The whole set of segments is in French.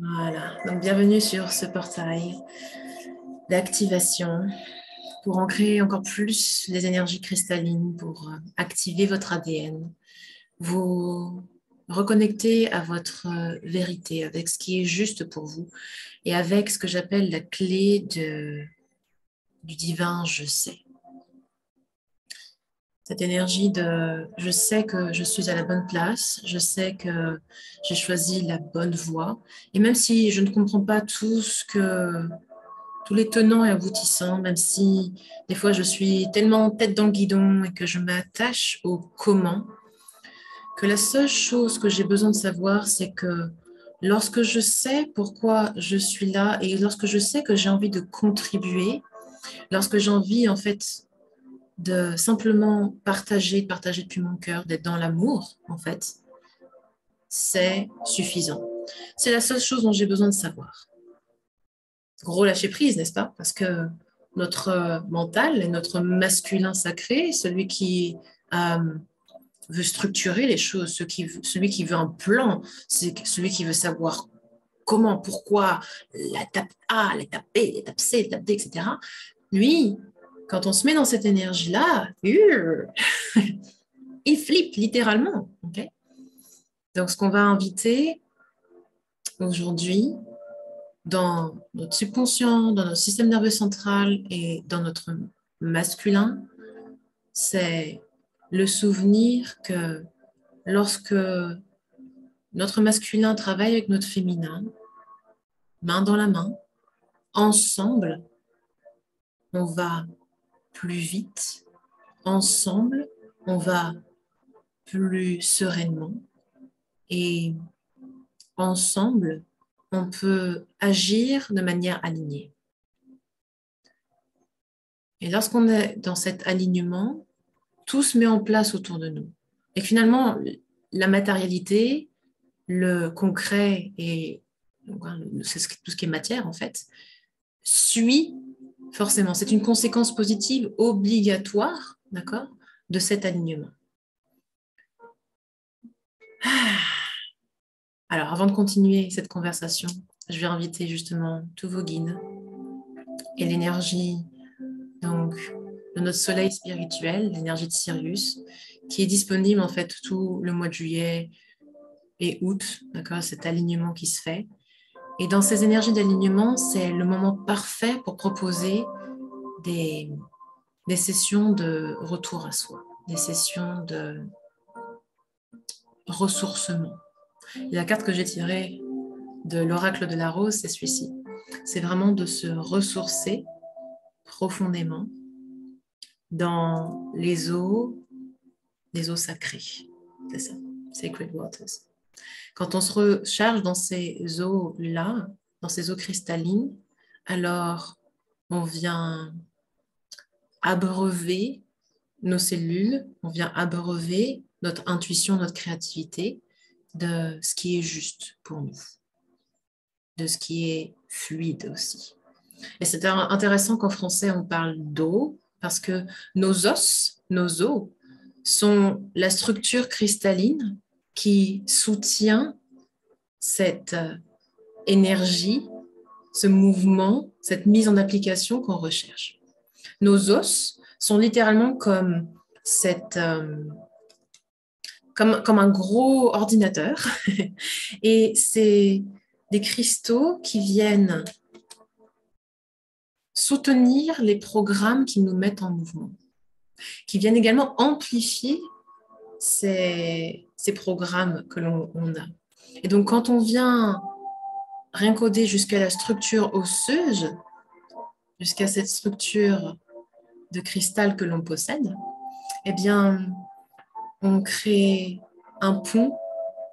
Voilà, donc bienvenue sur ce portail d'activation pour ancrer encore plus les énergies cristallines, pour activer votre ADN, vous reconnecter à votre vérité, avec ce qui est juste pour vous et avec ce que j'appelle la clé du divin je sais. Cette énergie de je sais que je suis à la bonne place, je sais que j'ai choisi la bonne voie. Et même si je ne comprends pas tous les tenants et aboutissants, même si des fois je suis tellement tête dans le guidon et que je m'attache au comment, que la seule chose que j'ai besoin de savoir, c'est que lorsque je sais pourquoi je suis là et lorsque je sais que j'ai envie de contribuer, lorsque j'ai envie en fait de simplement partager depuis mon cœur, d'être dans l'amour, en fait, c'est suffisant. C'est la seule chose dont j'ai besoin de savoir. Gros lâcher prise, n'est-ce pas? Parce que notre mental et notre masculin sacré, celui qui veut structurer les choses, celui qui veut un plan, c'est celui qui veut savoir comment, pourquoi, l'étape A, l'étape B, l'étape C, l'étape D, etc. Lui, quand on se met dans cette énergie-là, il flippe littéralement. Okay. Donc, ce qu'on va inviter aujourd'hui dans notre subconscient, dans notre système nerveux central et dans notre masculin, c'est le souvenir que lorsque notre masculin travaille avec notre féminin, main dans la main, ensemble, on va plus vite, ensemble, on va plus sereinement et ensemble, on peut agir de manière alignée. Et lorsqu'on est dans cet alignement, tout se met en place autour de nous. Et finalement, la matérialité, le concret et tout ce qui est matière, en fait, suit forcément. C'est une conséquence positive obligatoire, d'accord, de cet alignement. Alors, avant de continuer cette conversation, je vais inviter justement tous vos guides et l'énergie donc de notre soleil spirituel, l'énergie de Sirius, qui est disponible en fait tout le mois de juillet et août, d'accord, cet alignement qui se fait. Et dans ces énergies d'alignement, c'est le moment parfait pour proposer des sessions de retour à soi, des sessions de ressourcement. Et la carte que j'ai tirée de l'oracle de la rose, c'est celui-ci. C'est vraiment de se ressourcer profondément dans les eaux sacrées. C'est ça, sacred waters. Quand on se recharge dans ces eaux-là, dans ces eaux cristallines, alors on vient abreuver nos cellules, on vient abreuver notre intuition, notre créativité de ce qui est juste pour nous, de ce qui est fluide aussi. Et c'est intéressant qu'en français, on parle d'eau parce que nos os, sont la structure cristalline qui soutient cette énergie, ce mouvement, cette mise en application qu'on recherche. Nos os sont littéralement comme comme un gros ordinateur et c'est des cristaux qui viennent soutenir les programmes qui nous mettent en mouvement, qui viennent également amplifier ces programmes que l'on a. Et donc, quand on vient réencoder jusqu'à la structure osseuse, jusqu'à cette structure de cristal que l'on possède, eh bien, on crée un pont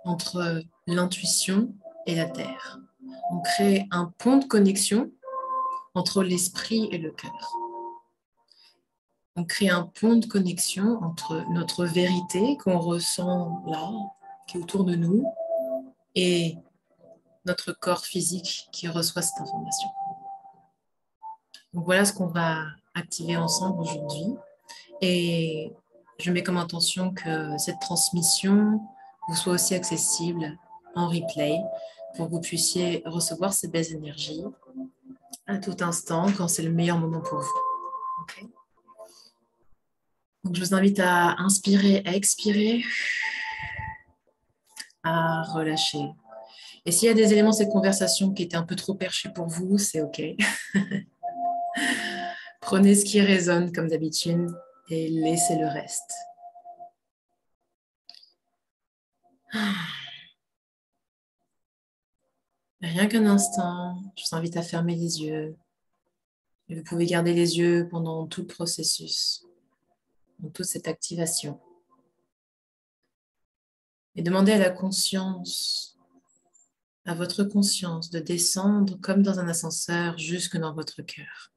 entre l'intuition et la terre. On crée un pont de connexion entre l'esprit et le cœur. On crée un pont de connexion entre notre vérité qu'on ressent là, qui est autour de nous, et notre corps physique qui reçoit cette information. Donc voilà ce qu'on va activer ensemble aujourd'hui. Et je mets comme intention que cette transmission vous soit aussi accessible en replay pour que vous puissiez recevoir ces belles énergies à tout instant quand c'est le meilleur moment pour vous. Okay. Donc, je vous invite à inspirer, à expirer, à relâcher. Et s'il y a des éléments de cette conversation qui étaient un peu trop perchés pour vous, c'est OK. Prenez ce qui résonne comme d'habitude et laissez le reste. Rien qu'un instant, je vous invite à fermer les yeux. Et vous pouvez garder les yeux pendant tout le processus, dans toute cette activation. Et demandez à la conscience, à votre conscience, de descendre comme dans un ascenseur jusque dans votre cœur.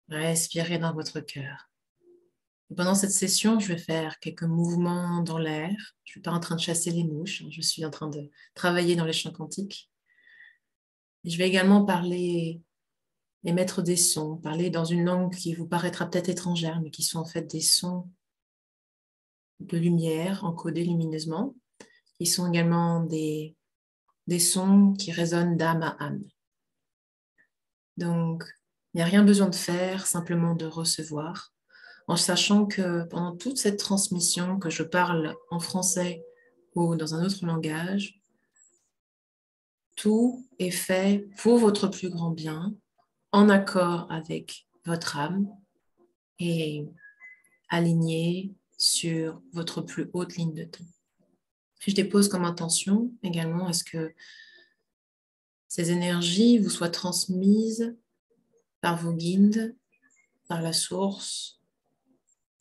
Respirez dans votre cœur. Et pendant cette session, je vais faire quelques mouvements dans l'air. Je ne suis pas en train de chasser les mouches, je suis en train de travailler dans les champs quantiques. Et je vais également parler, émettre des sons, parler dans une langue qui vous paraîtra peut-être étrangère, mais qui sont en fait des sons de lumière encodés lumineusement. Ils sont également des sons qui résonnent d'âme à âme. Donc, il n'y a rien besoin de faire, simplement de recevoir, en sachant que pendant toute cette transmission, que je parle en français ou dans un autre langage, tout est fait pour votre plus grand bien, en accord avec votre âme et aligné sur votre plus haute ligne de temps. Je dépose comme intention également, est-ce que ces énergies vous soient transmises par vos guides, par la source,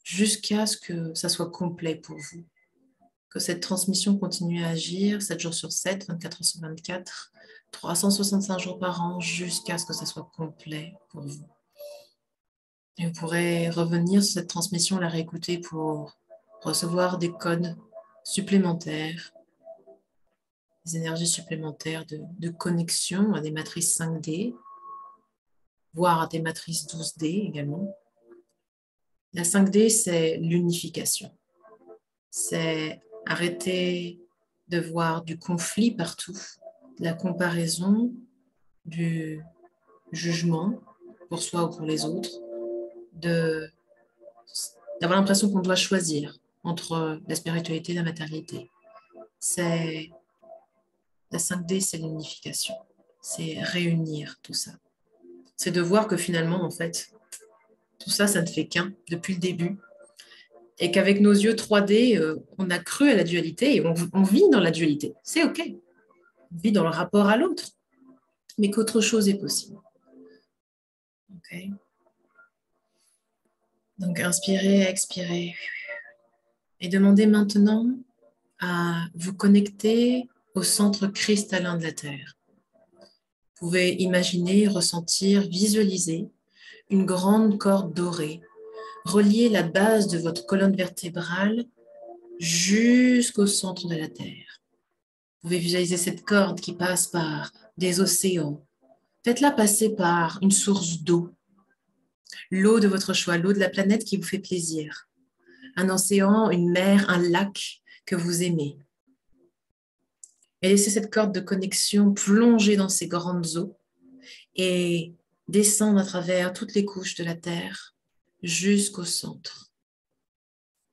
jusqu'à ce que ça soit complet pour vous. Que cette transmission continue à agir 7 jours sur 7, 24 heures sur 24, 365 jours par an, jusqu'à ce que ça soit complet pour vous. Et vous pourrez revenir sur cette transmission, la réécouter pour recevoir des codes supplémentaires, des énergies supplémentaires de connexion à des matrices 5D, voire à des matrices 12D également. La 5D, c'est l'unification. C'est arrêter de voir du conflit partout, de la comparaison, du jugement pour soi ou pour les autres, d'avoir l'impression qu'on doit choisir entre la spiritualité et la matérialité. La 5D, c'est l'unification. C'est réunir tout ça. C'est de voir que finalement, en fait, tout ça, ça ne fait qu'un depuis le début. Et qu'avec nos yeux 3D, on a cru à la dualité et on vit dans la dualité. C'est OK. On vit dans le rapport à l'autre, mais qu'autre chose est possible. OK. Donc, inspirez, expirez. Et demandez maintenant à vous connecter au centre cristallin de la Terre. Vous pouvez imaginer, ressentir, visualiser une grande corde dorée, relier la base de votre colonne vertébrale jusqu'au centre de la Terre. Vous pouvez visualiser cette corde qui passe par des océans. Faites-la passer par une source d'eau, l'eau de votre choix, l'eau de la planète qui vous fait plaisir. Un océan, une mer, un lac que vous aimez. Et laissez cette corde de connexion plonger dans ces grandes eaux et descendre à travers toutes les couches de la Terre jusqu'au centre,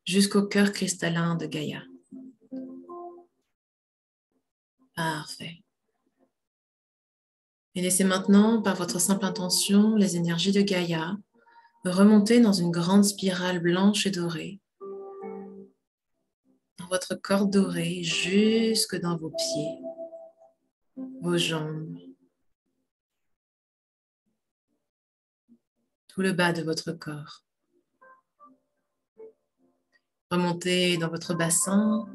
jusqu'au cœur cristallin de Gaïa. Parfait. Et laissez maintenant, par votre simple intention, les énergies de Gaïa remonter dans une grande spirale blanche et dorée, dans votre corps doré, jusque dans vos pieds, vos jambes, tout le bas de votre corps. Remontez dans votre bassin,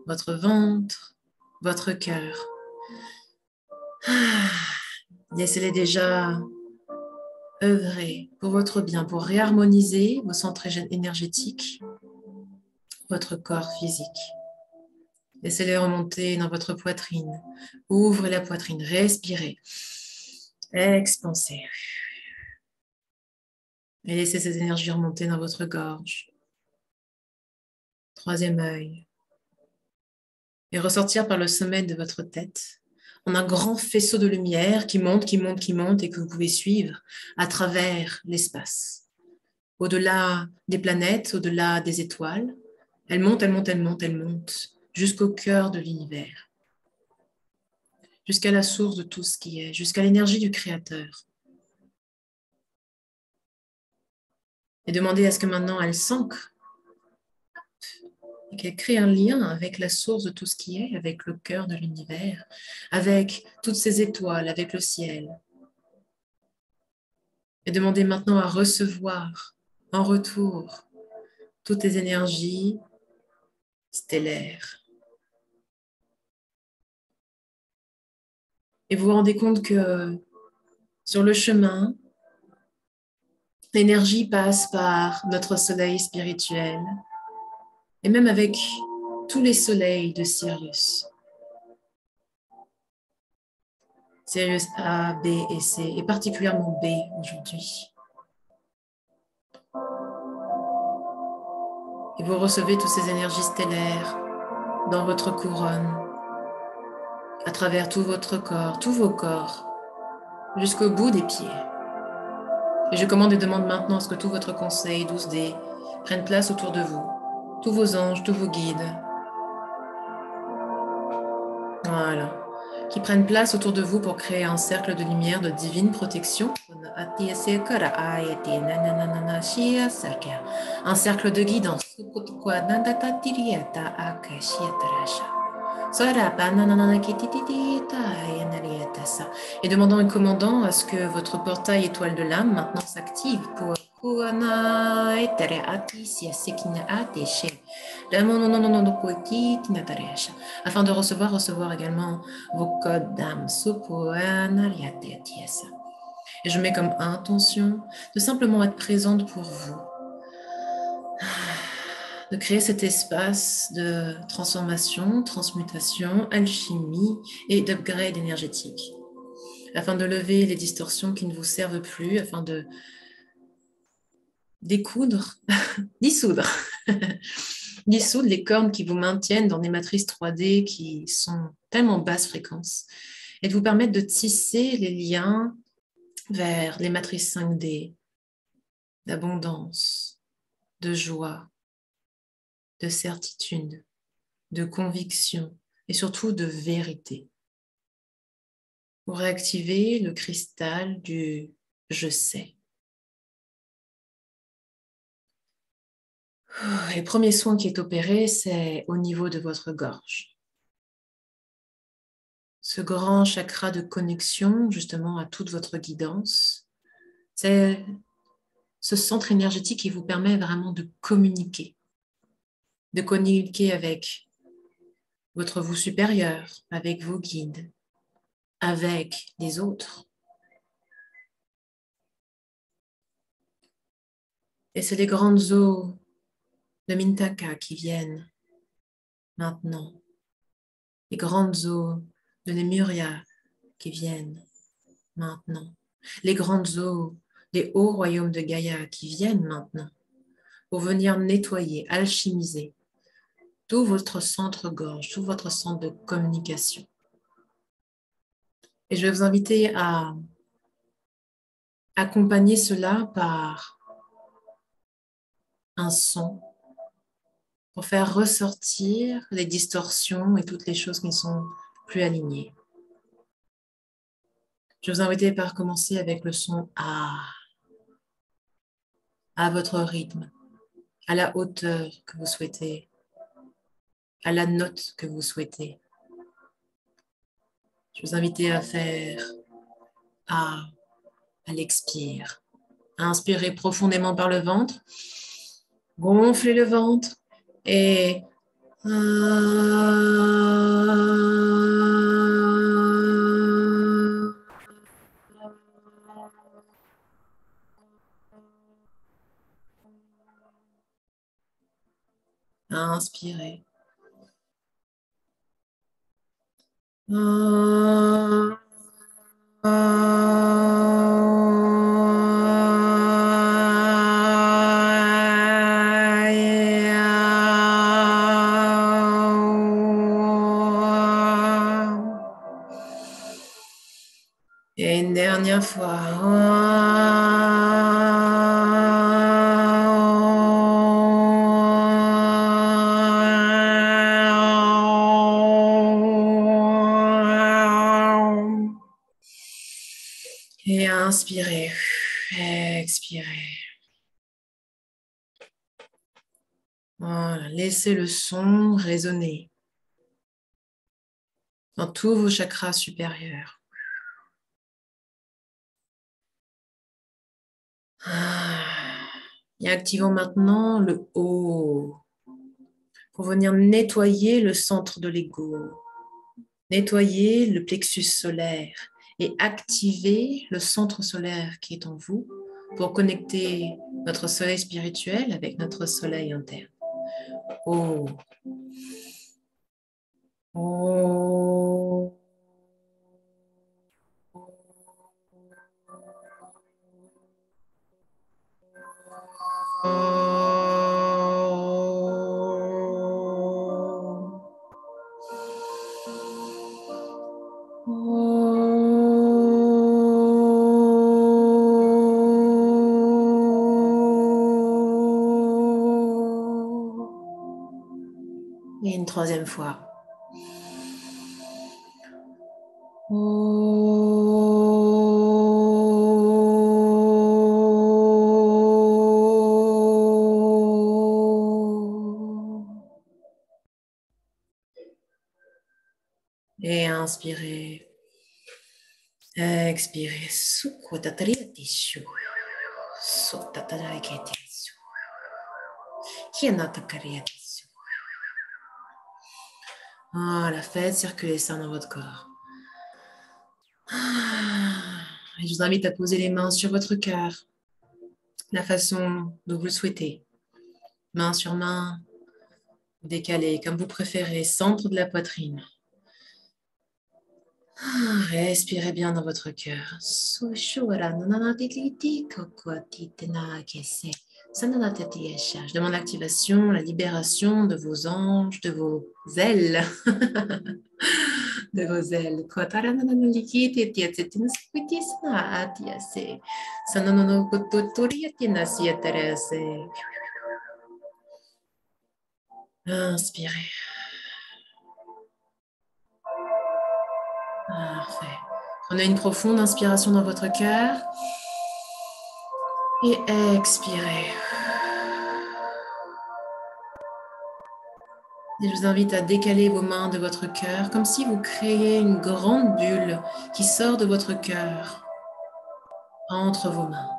votre ventre, votre cœur. Laissez-les déjà œuvrer pour votre bien, pour réharmoniser vos centres énergétiques, votre corps physique. Laissez-les remonter dans votre poitrine. Ouvrez la poitrine, respirez. Expansez. Et laissez ces énergies remonter dans votre gorge. Troisième œil, et ressortir par le sommet de votre tête en un grand faisceau de lumière qui monte, qui monte, qui monte et que vous pouvez suivre à travers l'espace. Au-delà des planètes, au-delà des étoiles, elle monte, elle monte, elle monte, elle monte jusqu'au cœur de l'univers, jusqu'à la source de tout ce qui est, jusqu'à l'énergie du Créateur. Et demandez à ce que maintenant elle s'ancre et qu'elle crée un lien avec la source de tout ce qui est, avec le cœur de l'univers, avec toutes ces étoiles, avec le ciel. Et demandez maintenant à recevoir en retour toutes les énergies stellaires. Et vous vous rendez compte que sur le chemin, l'énergie passe par notre soleil spirituel et même avec tous les soleils de Sirius. Sirius A, B et C, et particulièrement B aujourd'hui. Et vous recevez toutes ces énergies stellaires dans votre couronne, à travers tout votre corps, tous vos corps, jusqu'au bout des pieds. Et je commande et demande maintenant à ce que tout votre conseil 12D prenne place autour de vous, tous vos anges, tous vos guides. Voilà. Qui prennent place autour de vous pour créer un cercle de lumière de divine protection. Un cercle de guidance. Et demandant et commandant à ce que votre portail étoile de l'âme maintenant s'active pour afin de recevoir également vos codes d'âme. Et je mets comme intention de simplement être présente pour vous, de créer cet espace de transformation, transmutation, alchimie et d'upgrade énergétique, afin de lever les distorsions qui ne vous servent plus, afin de dissoudre les cornes qui vous maintiennent dans des matrices 3D qui sont tellement basse fréquence, et de vous permettre de tisser les liens vers les matrices 5D d'abondance, de joie, de certitude, de conviction et surtout de vérité. Pour réactiver le cristal du « je sais ». Et le premier soin qui est opéré, c'est au niveau de votre gorge. Ce grand chakra de connexion justement à toute votre guidance, c'est ce centre énergétique qui vous permet vraiment de communiquer avec votre vous supérieur, avec vos guides, avec les autres. Et c'est les grandes eaux de Mintaka qui viennent maintenant. Les grandes eaux de Lemuria qui viennent maintenant. Les grandes eaux des hauts royaumes de Gaïa qui viennent maintenant pour venir nettoyer, alchimiser tout votre centre-gorge, tout votre centre de communication. Et je vais vous inviter à accompagner cela par un son pour faire ressortir les distorsions et toutes les choses qui ne sont plus alignées. Je vais vous inviter par commencer avec le son A, à votre rythme, à la hauteur que vous souhaitez, à la note que vous souhaitez. Je vais vous inviter à faire A à l'expire. Inspirez profondément par le ventre, gonflez le ventre et inspirez. Et une dernière fois. Et inspirez. Expirez. Voilà, laissez le son résonner dans tous vos chakras supérieurs. Et activons maintenant le haut pour venir nettoyer le centre de l'ego, nettoyer le plexus solaire et activer le centre solaire qui est en vous pour connecter notre soleil spirituel avec notre soleil interne. Oh. Oh. Et une troisième fois. Et inspirez. Expirez. Voilà, faites circuler ça dans votre corps. Et je vous invite à poser les mains sur votre cœur, la façon dont vous le souhaitez. Main sur main, décalé, comme vous préférez, centre de la poitrine. Respirez bien dans votre cœur. Je demande l'activation, la libération de vos anges, de vos ailes. De vos ailes. Inspirez. Parfait. Prenez une profonde inspiration dans votre cœur et expirez. Et je vous invite à décaler vos mains de votre cœur comme si vous créiez une grande bulle qui sort de votre cœur entre vos mains.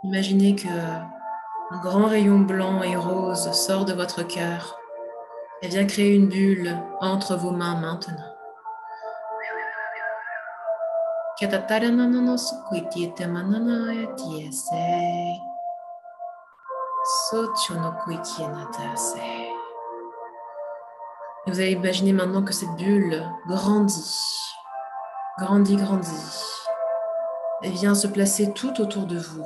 Imaginez qu'un grand rayon blanc et rose sort de votre cœur et vient créer une bulle entre vos mains maintenant. Et vous allez imaginer maintenant que cette bulle grandit, grandit, grandit, et vient se placer tout autour de vous.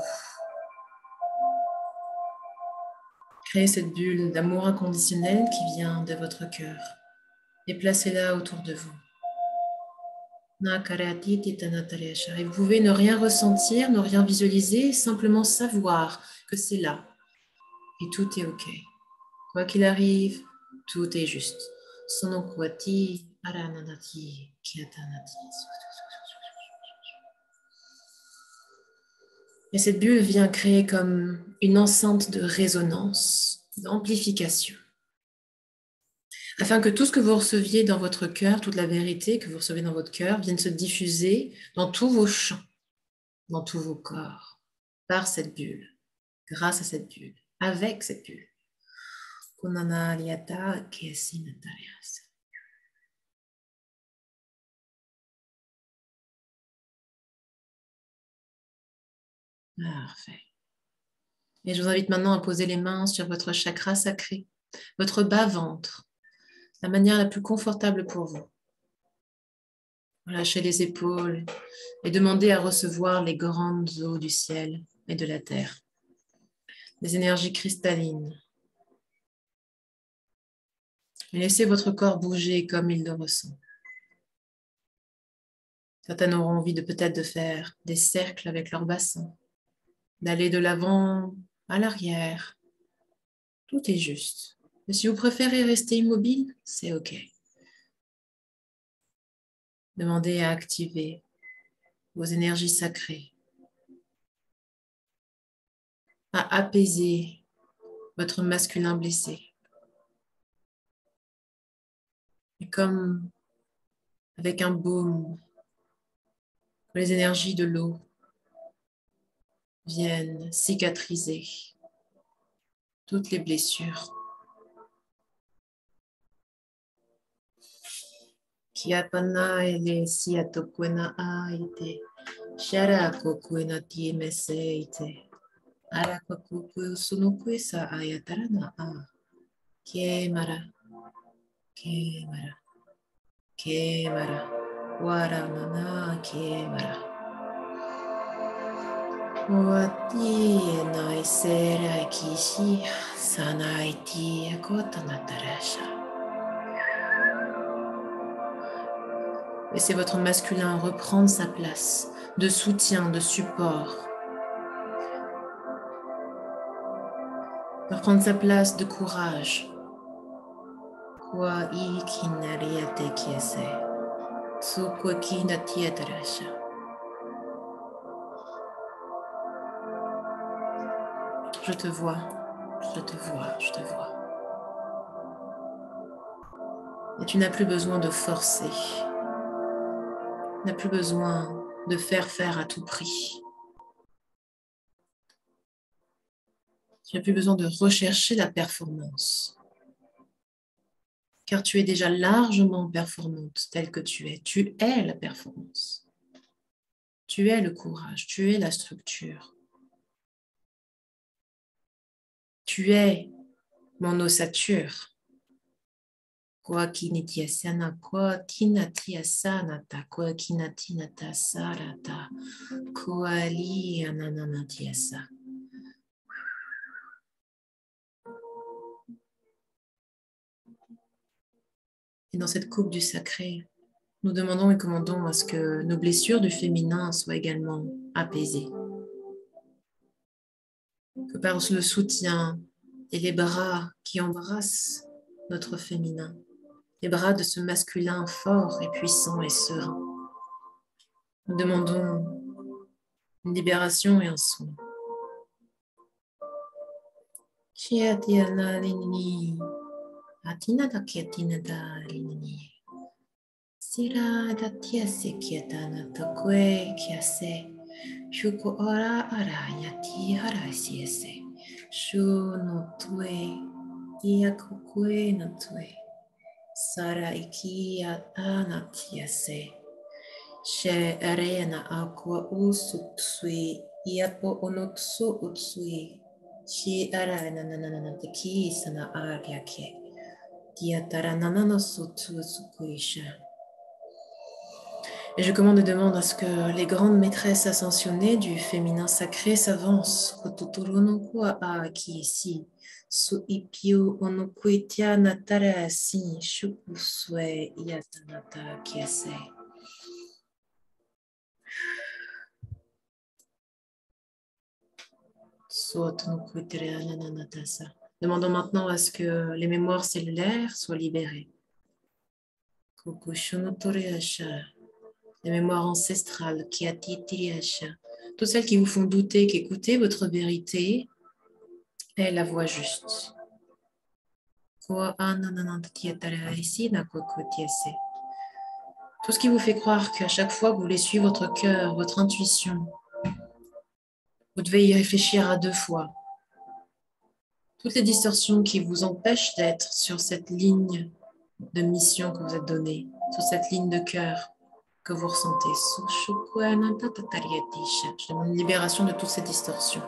Créez cette bulle d'amour inconditionnel qui vient de votre cœur et placez-la autour de vous. Et vous pouvez ne rien ressentir, ne rien visualiser, simplement savoir que c'est là. Et tout est OK. Quoi qu'il arrive, tout est juste. Sonokwati, arananati, kiatanati. Et cette bulle vient créer comme une enceinte de résonance, d'amplification, afin que tout ce que vous receviez dans votre cœur, toute la vérité que vous recevez dans votre cœur, vienne se diffuser dans tous vos champs, dans tous vos corps, par cette bulle, grâce à cette bulle, avec cette bulle. Parfait. Et je vous invite maintenant à poser les mains sur votre chakra sacré, votre bas-ventre, la manière la plus confortable pour vous. Lâchez les épaules et demandez à recevoir les grandes eaux du ciel et de la terre, des énergies cristallines. Et laissez votre corps bouger comme il le ressent. Certaines auront envie de peut-être de faire des cercles avec leur bassin, d'aller de l'avant à l'arrière. Tout est juste. Mais si vous préférez rester immobile, c'est OK. Demandez à activer vos énergies sacrées, à apaiser votre masculin blessé. Et comme avec un baume, les énergies de l'eau viennent cicatriser toutes les blessures. Kiapana ele siatokwena aite, shara kokwena tiemese ite, ara kokukwe sunukwe sa ayatarana a, kemara, kemara, kemara, waramana kemara. Wati nai sera kishi sanaiti akotanatarasha. Laissez votre masculin reprendre sa place de soutien, de support. Reprendre sa place de courage. Kwa ikinariate kiese. Tsukwa kinatietarasha. Je te vois, je te vois, je te vois. Et tu n'as plus besoin de forcer. Tu n'as plus besoin de faire à tout prix. Tu n'as plus besoin de rechercher la performance. Car tu es déjà largement performante telle que tu es. Tu es la performance. Tu es le courage. Tu es la structure. Tu es mon ossature. Kwa kinitiasana, kwa kinatiasanata, kwa kinatinata sarata, kwa li anananatiasa. Et dans cette coupe du sacré, nous demandons et commandons à ce que nos blessures du féminin soient également apaisées. Que par le soutien et les bras qui embrassent notre féminin, les bras de ce masculin fort et puissant et serein, nous demandons une libération et un soin. Atinada kiatinada linini. Sira datiase kiatana takue kiase. Shuko ara ara yati hara siese. Shu no tue. Iakukue no tue. Sara ikia anatiase. She arena aqua usutsui. Iapo onotsu utsui. Shi ara nananana teki sana ariake. Et je commande et demande à ce que les grandes maîtresses ascensionnées du féminin sacré s'avancent. Demandons maintenant à ce que les mémoires cellulaires soient libérées. Les mémoires ancestrales, toutes celles qui vous font douter qu'écouter votre vérité est la voie juste. Tout ce qui vous fait croire qu'à chaque fois que vous voulez suivre votre cœur, votre intuition, vous devez y réfléchir à 2 fois. Toutes les distorsions qui vous empêchent d'être sur cette ligne de mission que vous êtes donnée, sur cette ligne de cœur que vous ressentez. Je demande une libération de toutes ces distorsions.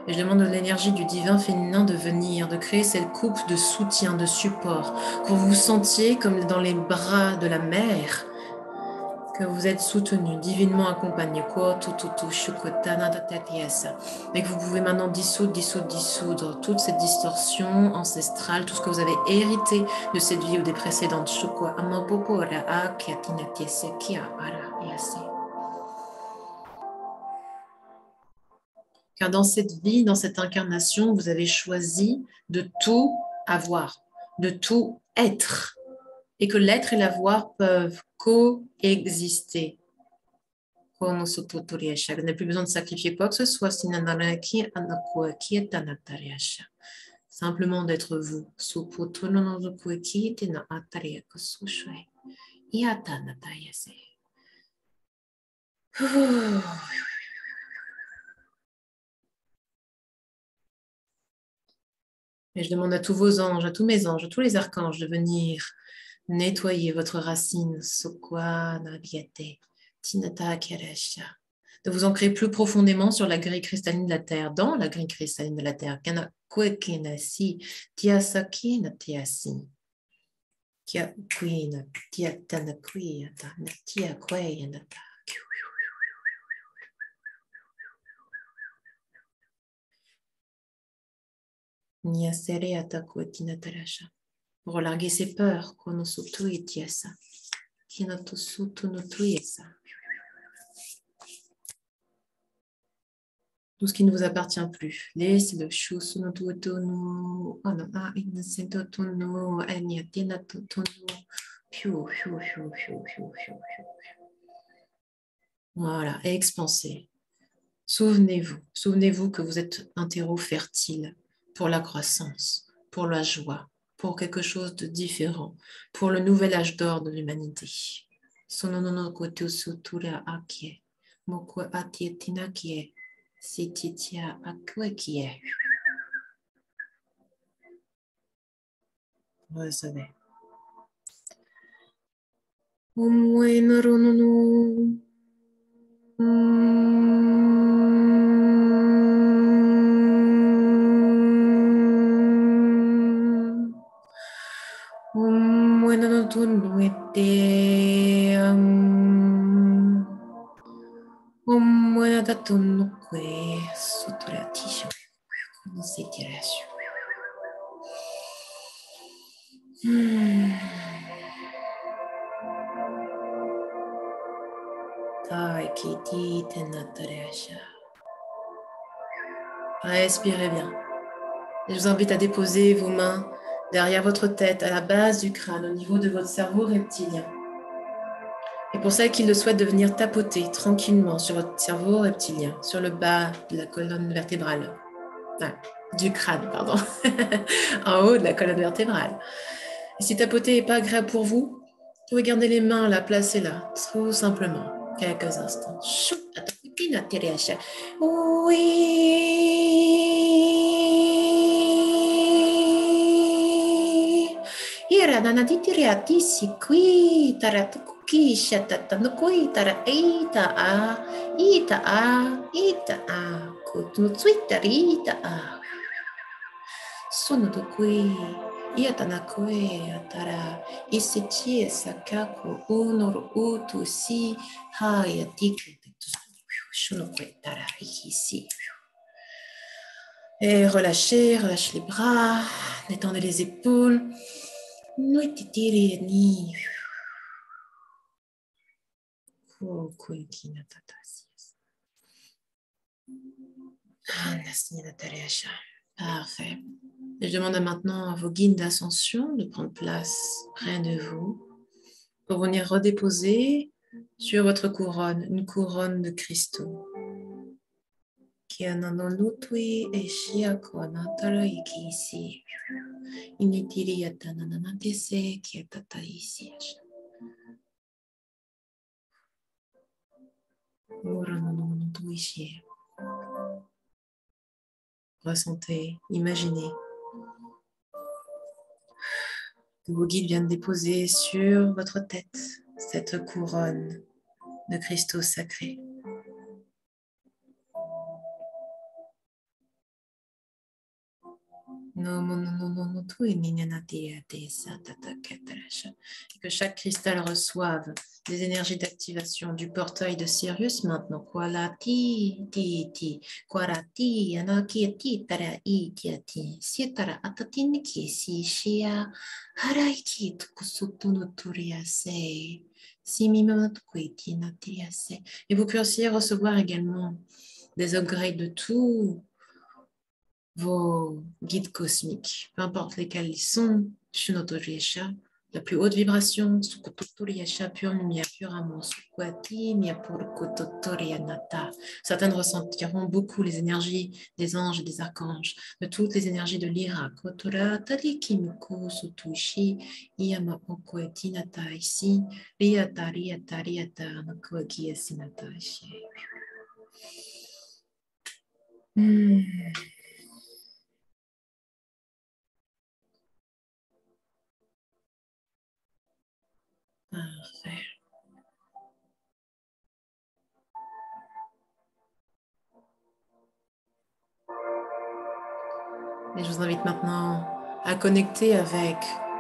Et je demande à l'énergie du divin féminin de venir, de créer cette coupe de soutien, de support, que vous vous sentiez comme dans les bras de la mère, que vous êtes soutenu, divinement accompagné. Et que vous pouvez maintenant dissoudre toute cette distorsion ancestrale, tout ce que vous avez hérité de cette vie ou des précédentes. Car dans cette vie, dans cette incarnation, vous avez choisi de tout avoir, de tout être. Et que l'être et l'avoir peuvent coexister. Vous n'avez plus besoin de sacrifier quoi que ce soit. Simplement d'être vous. Et je demande à tous vos anges, à tous mes anges, à tous les archanges de venir nettoyer votre racine, de vous ancrer plus profondément sur la grille cristalline de la Terre, dans la grille cristalline de la Terre. Pour relarguer ses peurs, tout ce qui ne vous appartient plus. Laissez-le. Voilà, et expansez. Souvenez-vous que vous êtes un terreau fertile pour la croissance, pour la joie, pour quelque chose de différent, pour le nouvel âge d'or de l'humanité. Recevez. Respirez bien. Je vous invite à déposer vos mains derrière votre tête, à la base du crâne, au niveau de votre cerveau reptilien. Et pour celles qui le souhaitent, de venir tapoter tranquillement sur votre cerveau reptilien, sur le bas de la colonne vertébrale. Du crâne, pardon. En haut de la colonne vertébrale. Et si tapoter n'est pas agréable pour vous, vous pouvez garder les mains là, placées là, tout simplement, quelques instants. Et relâchez les bras, détendez les épaules. Parfait. Et je demande maintenant à vos guides d'ascension de prendre place près de vous pour venir redéposer sur votre couronne une couronne de cristaux. Ressentez, imaginez que vos guides viennent déposer sur votre tête cette couronne de cristaux sacrés. Et que chaque cristal reçoive des énergies d'activation du portail de Sirius maintenant. Qualati ti ti, quarati anaki ti tara I ti ati, sietara atatin ki si shia, haraiki tukusutuno turiase, simimot kweti natiriase. Et vous puissiez recevoir également des upgrades de tout vos guides cosmiques, peu importe lesquels ils sont, Shunotoriesha, la plus haute vibration, Sukototoriesha, pure lumière, pur amour, Sukwati, Miapurukototorianata. Certaines ressentiront beaucoup les énergies des anges et des archanges, de toutes les énergies de l'Ira, Kotora, Tadikimiku, Sutushi, Iyama Okweti Nata ici, Riata, Riata, Riata, Nakwaki Esinata ici. Parfait. Et je vous invite maintenant à connecter avec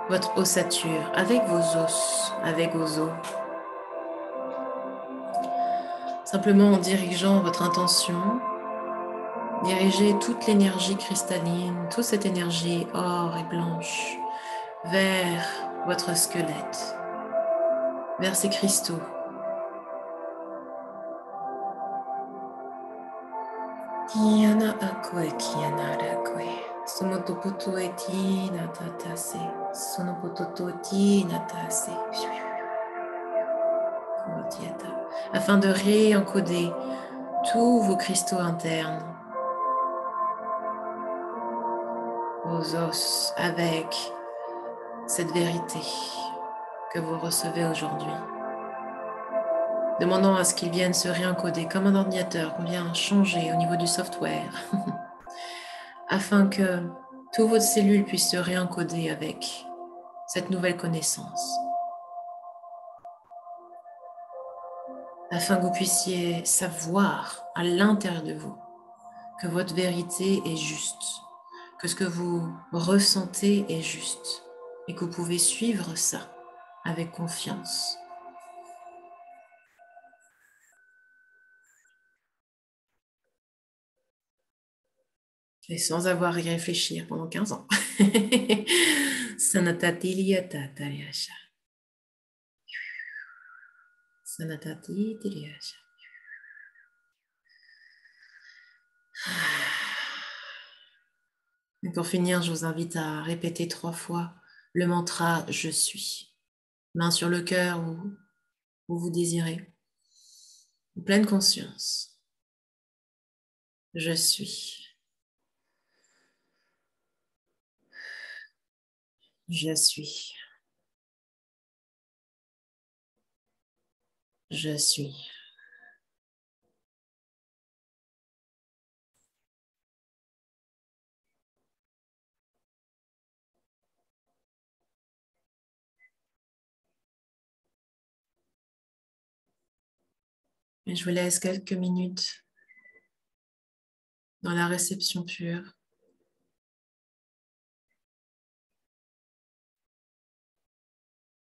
votre ossature, avec vos os, avec vos os. Simplement en dirigeant votre intention, dirigez toute l'énergie cristalline, toute cette énergie or et blanche vers votre squelette, vers ces cristaux. Kiana akwe, kiana rakwe. Somotopoto eti natatase. Sonopototo eti natase. Afin de réencoder tous vos cristaux internes, vos os, avec cette vérité que vous recevez aujourd'hui. Demandant à ce qu'ils viennent se réencoder comme un ordinateur qu'on vient changer au niveau du software, afin que toutes vos cellules puissent se réencoder avec cette nouvelle connaissance, afin que vous puissiez savoir à l'intérieur de vous que votre vérité est juste, que ce que vous ressentez est juste et que vous pouvez suivre ça avec confiance. Et sans avoir à y réfléchir pendant 15 ans. Sanatatilia tatariasha. Sanatatilia. Et pour finir, je vous invite à répéter 3 fois le mantra « Je suis ». Main sur le cœur où vous désirez. En pleine conscience. Je suis. Je suis. Je suis. Et je vous laisse quelques minutes dans la réception pure.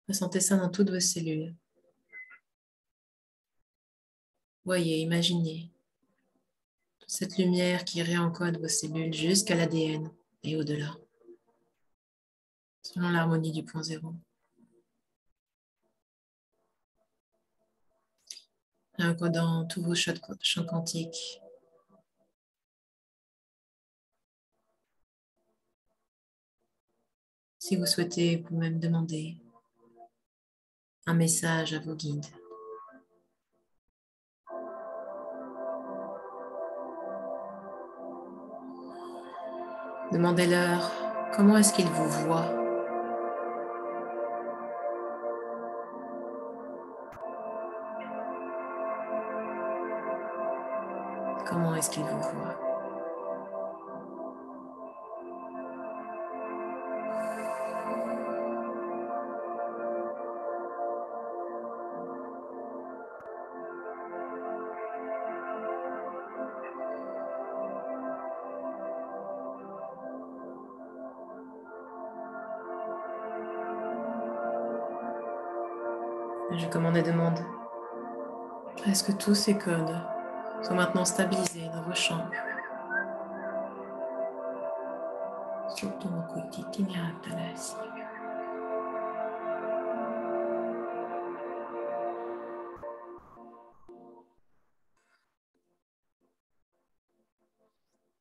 Ressentez ça dans toutes vos cellules. Voyez, imaginez toute cette lumière qui réencode vos cellules jusqu'à l'ADN et au-delà, selon l'harmonie du point zéro. Réencodant tous vos champs quantiques. Si vous souhaitez, vous pouvez même demander un message à vos guides. Demandez-leur comment est-ce qu'ils vous voient. Comment est-ce qu'ils vous voient. Je commande et demande à ce que tous ces codes soient maintenant stabilisés dans vos champs.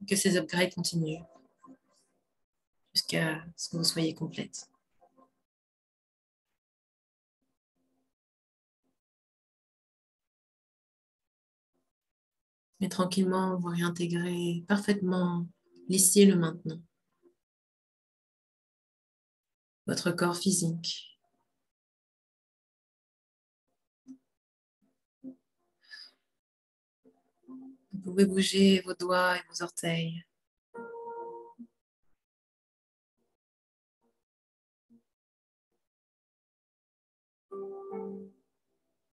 Que ces upgrades continuent jusqu'à ce que vous soyez complète. Mais tranquillement, vous réintégrez parfaitement l'ici et le maintenant. Votre corps physique. Vous pouvez bouger vos doigts et vos orteils.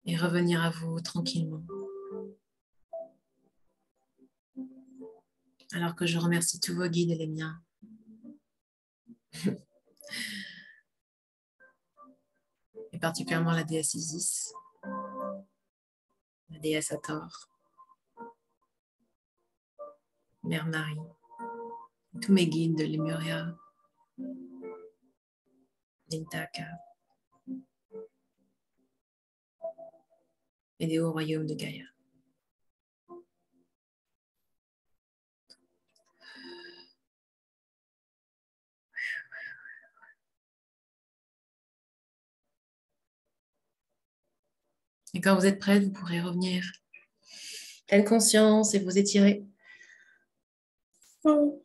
Et revenir à vous tranquillement. Alors que je remercie tous vos guides et les miens. Et particulièrement la déesse Isis, la déesse Hathor, Mère Marie, tous mes guides de Lemuria, d'Intaka et des hauts royaumes de Gaïa. Et quand vous êtes prête, vous pourrez revenir pleine conscience et vous étirer. Vous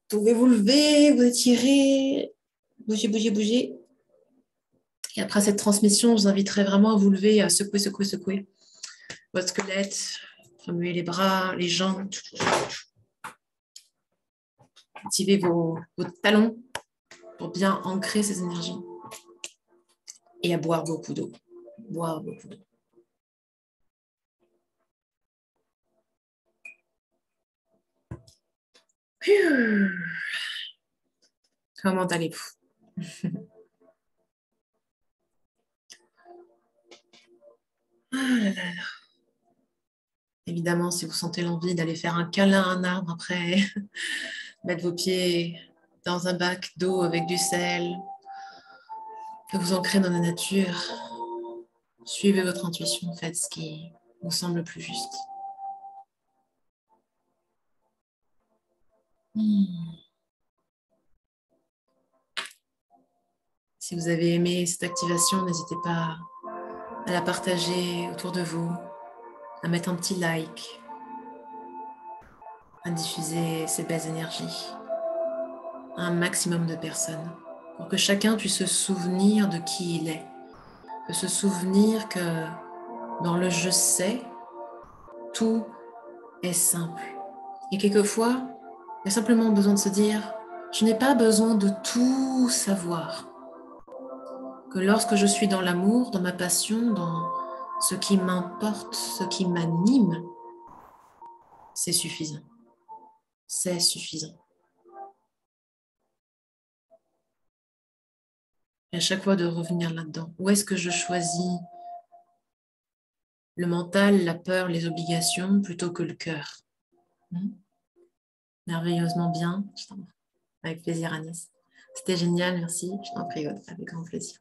pouvez vous lever, vous étirer, bouger, bouger, bouger. Et après cette transmission, je vous inviterai vraiment à vous lever, à secouer, secouer, secouer votre squelette, remuer les bras, les jambes. Activez vos talons pour bien ancrer ces énergies. Et à boire beaucoup d'eau. Boire beaucoup d'eau. Comment allez-vous? Ah là là là. Évidemment, si vous sentez l'envie d'aller faire un câlin à un arbre après, mettre vos pieds dans un bac d'eau avec du sel, que vous ancrez dans la nature, suivez votre intuition, faites ce qui vous semble le plus juste. Si vous avez aimé cette activation, n'hésitez pas à la partager autour de vous, à mettre un petit like, à diffuser ces belles énergies à un maximum de personnes pour que chacun puisse se souvenir de qui il est, de se souvenir que dans le je sais, tout est simple. Et quelquefois, il y a simplement besoin de se dire, je n'ai pas besoin de tout savoir. Que lorsque je suis dans l'amour, dans ma passion, dans ce qui m'importe, ce qui m'anime, c'est suffisant. C'est suffisant. Et à chaque fois de revenir là-dedans. Où est-ce que je choisis le mental, la peur, les obligations plutôt que le cœur? Merveilleusement bien. Avec plaisir, Agnès. C'était génial, merci. Je t'en prie, avec grand plaisir.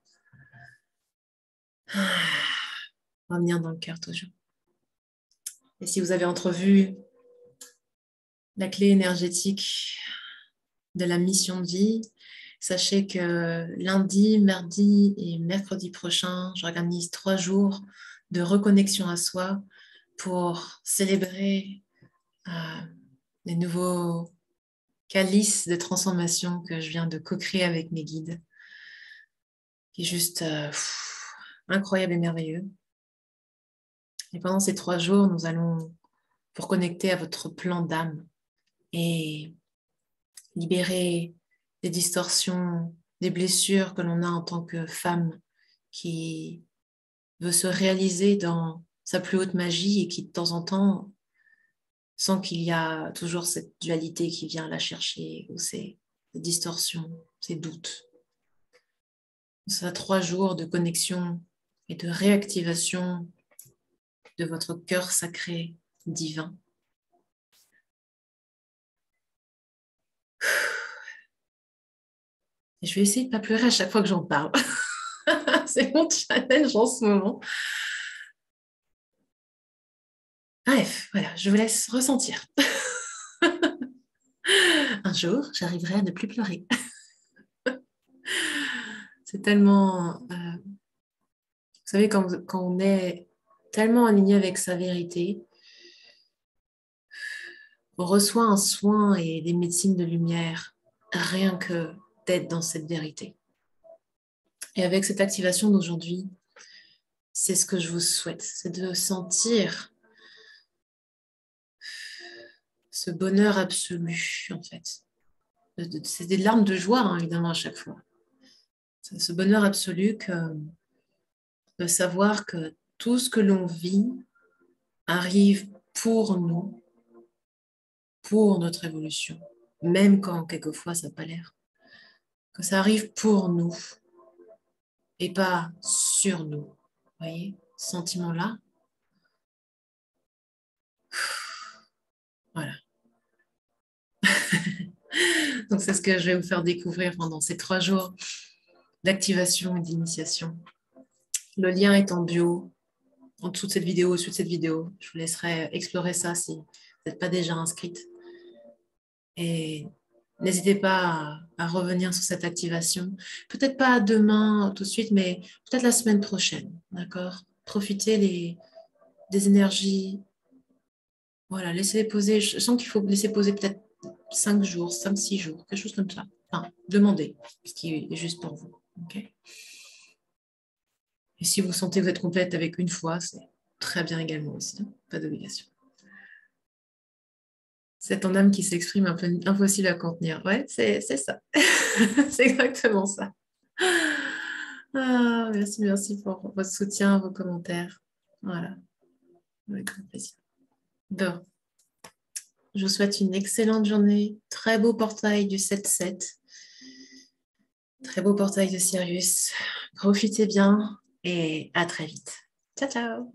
Revenir dans le cœur toujours. Et si vous avez entrevu la clé énergétique de la mission de vie, sachez que lundi, mardi et mercredi prochain, j'organise 3 jours de reconnexion à soi pour célébrer les nouveaux calices de transformation que je viens de co-créer avec mes guides, qui est juste incroyable et merveilleux. Et pendant ces 3 jours, nous allons vous reconnecter à votre plan d'âme et libérer des distorsions, des blessures que l'on a en tant que femme qui veut se réaliser dans sa plus haute magie et qui de temps en temps sent qu'il y a toujours cette dualité qui vient la chercher ou ces distorsions, ces doutes. Ça 3 jours de connexion et de réactivation de votre cœur sacré divin. Et je vais essayer de ne pas pleurer à chaque fois que j'en parle. C'est mon challenge en ce moment. Bref, voilà, je vous laisse ressentir. Un jour, j'arriverai à ne plus pleurer. C'est tellement... vous savez, quand on est tellement aligné avec sa vérité, on reçoit un soin et des médecines de lumière rien que d'être dans cette vérité. Et avec cette activation d'aujourd'hui, c'est ce que je vous souhaite, c'est de sentir ce bonheur absolu, en fait. C'est des larmes de joie, hein, évidemment, à chaque fois. C'est ce bonheur absolu de savoir que tout ce que l'on vit arrive pour nous, pour notre évolution, même quand quelquefois ça n'a pas l'air. Que ça arrive pour nous et pas sur nous. Vous voyez, ce sentiment-là. Voilà. Donc, c'est ce que je vais vous faire découvrir pendant ces 3 jours d'activation et d'initiation. Le lien est en bio, en dessous de cette vidéo, au-dessus de cette vidéo. Je vous laisserai explorer ça si vous n'êtes pas déjà inscrite. Et n'hésitez pas à revenir sur cette activation. Peut-être pas demain tout de suite, mais peut-être la semaine prochaine. D'accord? Profitez des énergies. Voilà, laissez-les poser. Je sens qu'il faut laisser poser peut-être 5 jours, 5-6 jours, quelque chose comme ça. Enfin, demandez ce qui est juste pour vous. Okay? Et si vous sentez que vous êtes complète avec une fois, c'est très bien également aussi. Hein? Pas d'obligation. C'est ton âme qui s'exprime, un peu impossible à contenir. Ouais, c'est ça. C'est exactement ça. Ah, merci pour votre soutien, vos commentaires. Voilà, avec grand plaisir. Bon, je vous souhaite une excellente journée. Très beau portail du 7-7. Très beau portail de Sirius. Profitez bien et à très vite. Ciao, ciao.